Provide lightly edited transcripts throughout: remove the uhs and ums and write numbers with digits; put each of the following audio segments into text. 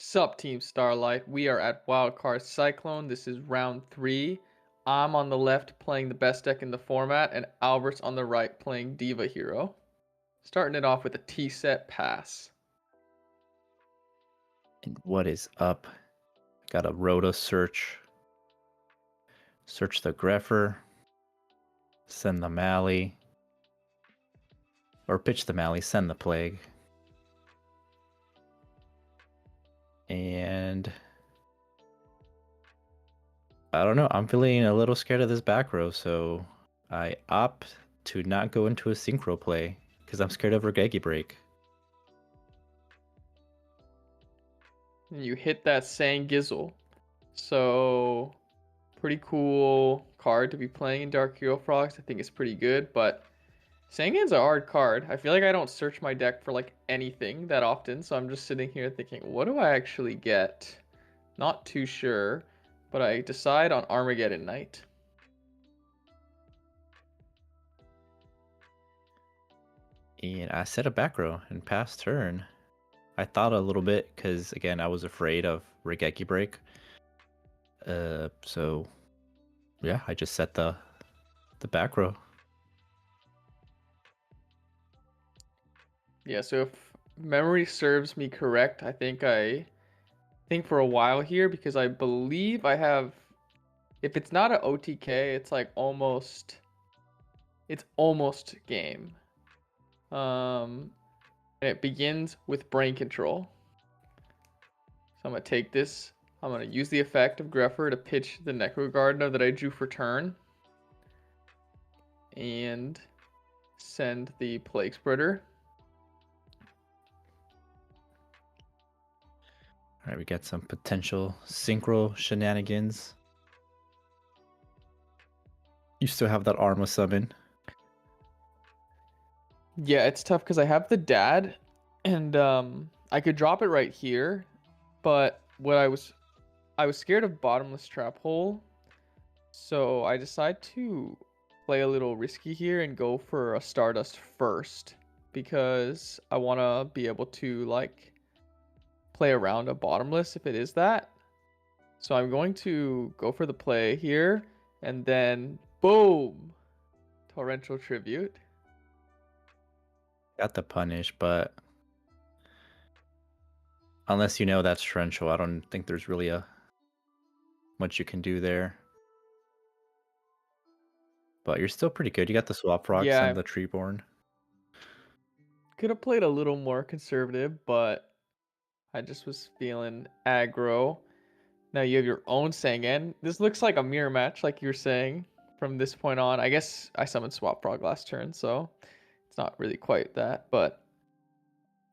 Sup, Team Starlight. We are at WildCardCyclone. This is round 3. I'm on the left playing the best deck in the format, and Albert's on the right playing Diva Hero. Starting it off with a T-set pass. And what is up? Got a Rota search. Search the Greffer. Send the Mally. Or pitch the Mally, send the Plague. And I don't know, I'm feeling a little scared of this back row, so I opt to not go into a synchro play because I'm scared of Regeki Break. And you hit that Sangizzle. So, pretty cool card to be playing in Dark Hero Frogs. I think it's pretty good, but Sangan's a hard card. I feel like I don't search my deck for like anything that often, so I'm just sitting here thinking, what do I actually get? Not too sure, but I decide on Armageddon Knight. And I set a back row and pass turn. I thought a little bit because, again, I was afraid of Regeki Break. So, yeah, I just set the back row. Yeah, so if memory serves me correct, I think for a while here, because I believe I have, if it's not an OTK, it's like it's almost game. And it begins with brain control. So I'm gonna take this. I'm gonna use the effect of Greffer to pitch the Necro Gardener that I drew for turn, and send the Plague Spreader. All right, we got some potential synchro shenanigans. You still have that Arma summon. Yeah, it's tough because I have the dad, and I could drop it right here, but I was scared of bottomless trap hole, so I decide to play a little risky here and go for a Stardust first because I want to be able to like play around a bottomless if it is that. So I'm going to go for the play here, and then boom, torrential tribute. Got the punish, but unless you know that's torrential, I don't think there's really much you can do there. But you're still pretty good. You got the Swap Rocks Yeah, and the Treeborn. could have played a little more conservative, but I just was feeling aggro. Now you have your own Sangan. This looks like a mirror match, like you were saying. From this point on, I guess I summoned Swap Frog last turn, so it's not really quite that. But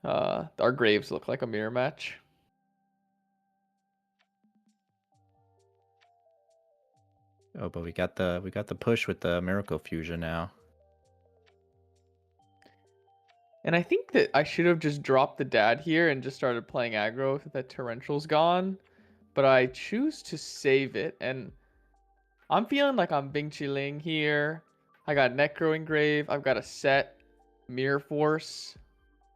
our graves look like a mirror match. Oh, but we got the push with the Miracle Fusion now. And I think that I should have just dropped the dad here and just started playing aggro if that torrential's gone. But I choose to save it, and I'm feeling like I'm Bing Chiling here. I got Necro Engrave, I've got a set Mirror Force,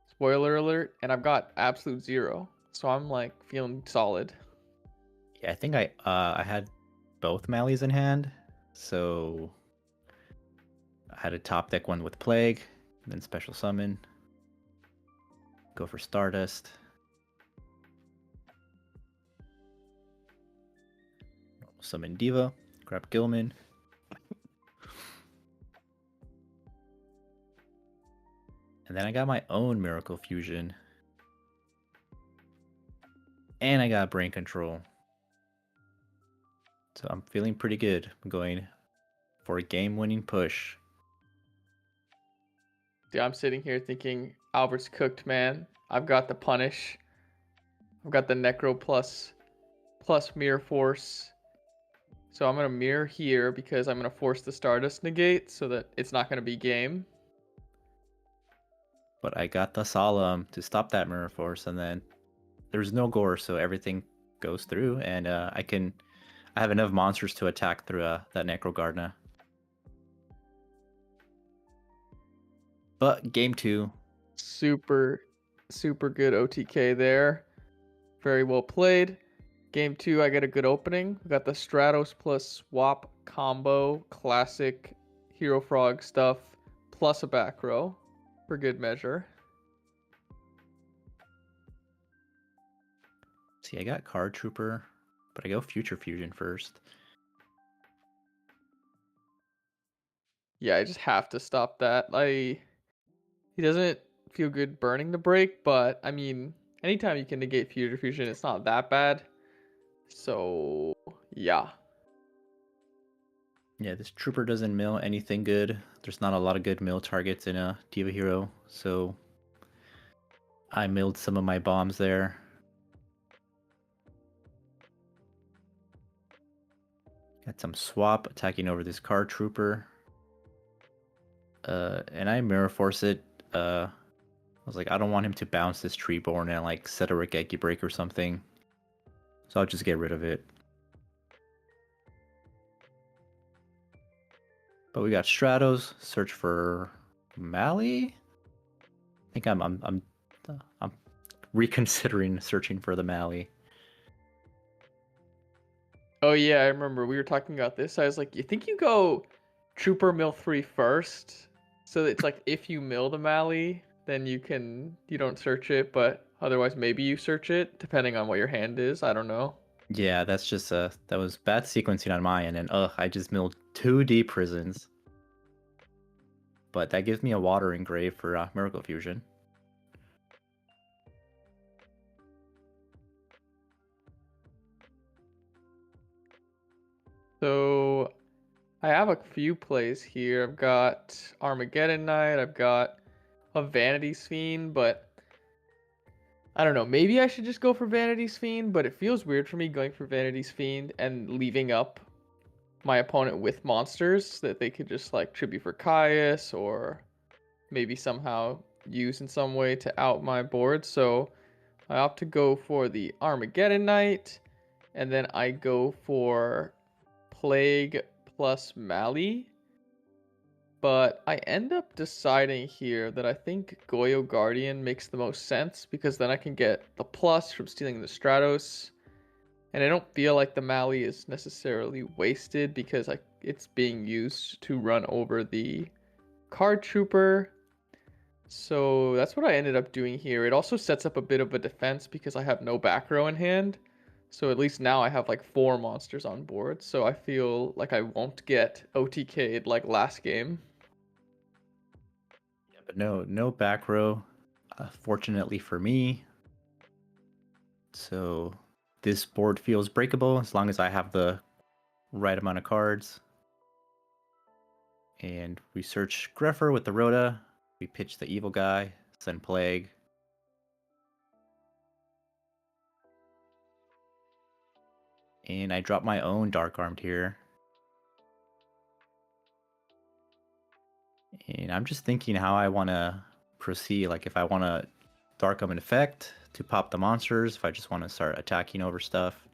spoiler alert, and I've got Absolute Zero. So I'm like feeling solid. Yeah, I think I had both Mallies in hand, so I had a top deck one with Plague, then Special Summon. Go for Stardust. Summon Diva. Grab Gilman. And then I got my own Miracle Fusion. And I got Brain Control. So I'm feeling pretty good. I'm going for a game-winning push. Dude, I'm sitting here thinking Albert's cooked, man. I've got the punish. I've got the Necro plus Mirror Force. So I'm gonna mirror here because I'm gonna force the Stardust negate so that it's not gonna be game. But I got the Solemn to stop that Mirror Force, and then there's no gore, so everything goes through, and I have enough monsters to attack through that Necro Gardener. But game 2. Super good OTK there. Very well played. Game 2, I get a good opening. We got the Stratos plus swap combo, classic Hero Frog stuff, plus a back row for good measure. See, I got Card Trooper, but I go Future Fusion first. Yeah, I just have to stop that. He doesn't feel good burning the break, but I mean, anytime you can negate Future Fusion, it's not that bad. So, yeah. Yeah, this Trooper doesn't mill anything good. There's not a lot of good mill targets in a Diva Hero, so I milled some of my bombs there. Got some swap attacking over this Card Trooper. And I Mirror Force it. I was like, I don't want him to bounce this Treeborn and like set a Regeki break or something. So I'll just get rid of it. But we got Stratos, search for Mali. I think I'm reconsidering searching for the Mali. Oh yeah, I remember we were talking about this. I was like, you think you go Trooper mill 3 first? So that it's like if you mill the Mali, then you don't search it, but otherwise maybe you search it, depending on what your hand is. I don't know. Yeah, that's just that was bad sequencing on my end, and I just milled 2 deep prisons. But that gives me a watering grave for Miracle Fusion. So I have a few plays here. I've got Armageddon Knight, I've got a Vanity's Fiend, but I don't know. Maybe I should just go for Vanity's Fiend, but it feels weird for me going for Vanity's Fiend and leaving up my opponent with monsters that they could just like tribute for Caius or maybe somehow use in some way to out my board. So I opt to go for the Armageddon Knight, and then I go for Plague plus Mali. But I end up deciding here that I think Goyo Guardian makes the most sense because then I can get the plus from stealing the Stratos. And I don't feel like the Mali is necessarily wasted because it's being used to run over the Card Trooper. So that's what I ended up doing here. It also sets up a bit of a defense because I have no back row in hand. So at least now I have like 4 monsters on board. So I feel like I won't get OTK'd like last game. Yeah, but no back row, fortunately for me. So this board feels breakable as long as I have the right amount of cards. And we search Greffer with the Rhoda. We pitch the evil guy, send Plague. And I drop my own Dark Armed here. And I'm just thinking how I want to proceed. Like if I want to Dark Arm an effect to pop the monsters, if I just want to start attacking over stuff.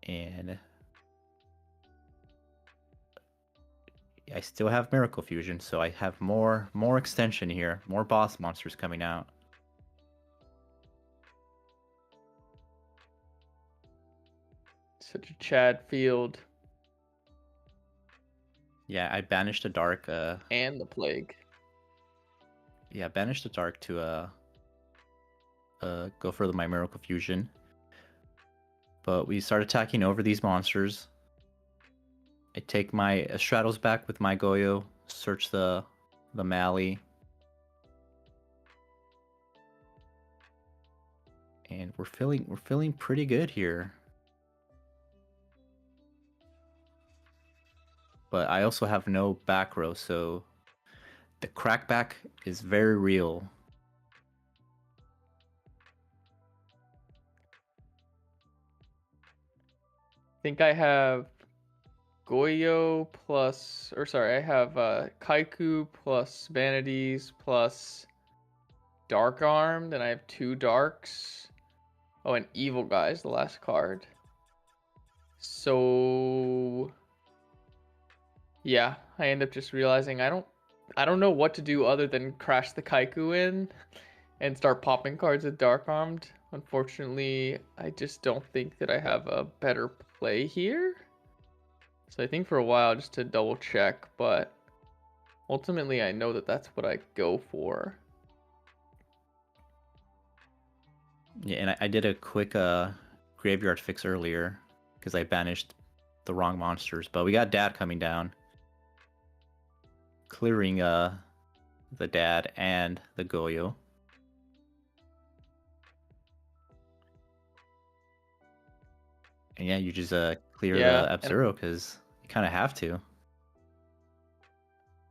And I still have Miracle Fusion, so I have more extension here, more boss monsters coming out. Such a Chad field. Yeah, I banished a dark. And the Plague. Yeah, banished the dark to go for my Miracle Fusion. But we start attacking over these monsters. I take my Stratos back with my Goyo, search the Mali. And we're feeling pretty good here. But I also have no back row, so the crackback is very real. I think I have Goyo plus, or sorry, I have Kaiku plus Vanities plus Dark Armed, and I have 2 Darks. Oh, and Evil Guy is the last card. So yeah, I end up just realizing I don't know what to do other than crash the Kaiku in and start popping cards at Dark Armed. Unfortunately, I just don't think that I have a better play here. So I think for a while just to double check, but ultimately I know that that's what I go for. Yeah, and I did a quick graveyard fix earlier because I banished the wrong monsters, but we got Dad coming down, clearing the Dad and the Goyo. And yeah, you just clear the F-Zero because you kind of have to.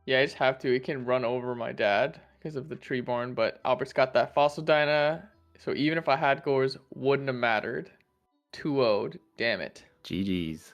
Yeah, I just have to. It can run over my dad because of the Treeborn, but Albert's got that Fossil Dyna, so even if I had Gores, wouldn't have mattered. 2-0'd, damn it. GG's.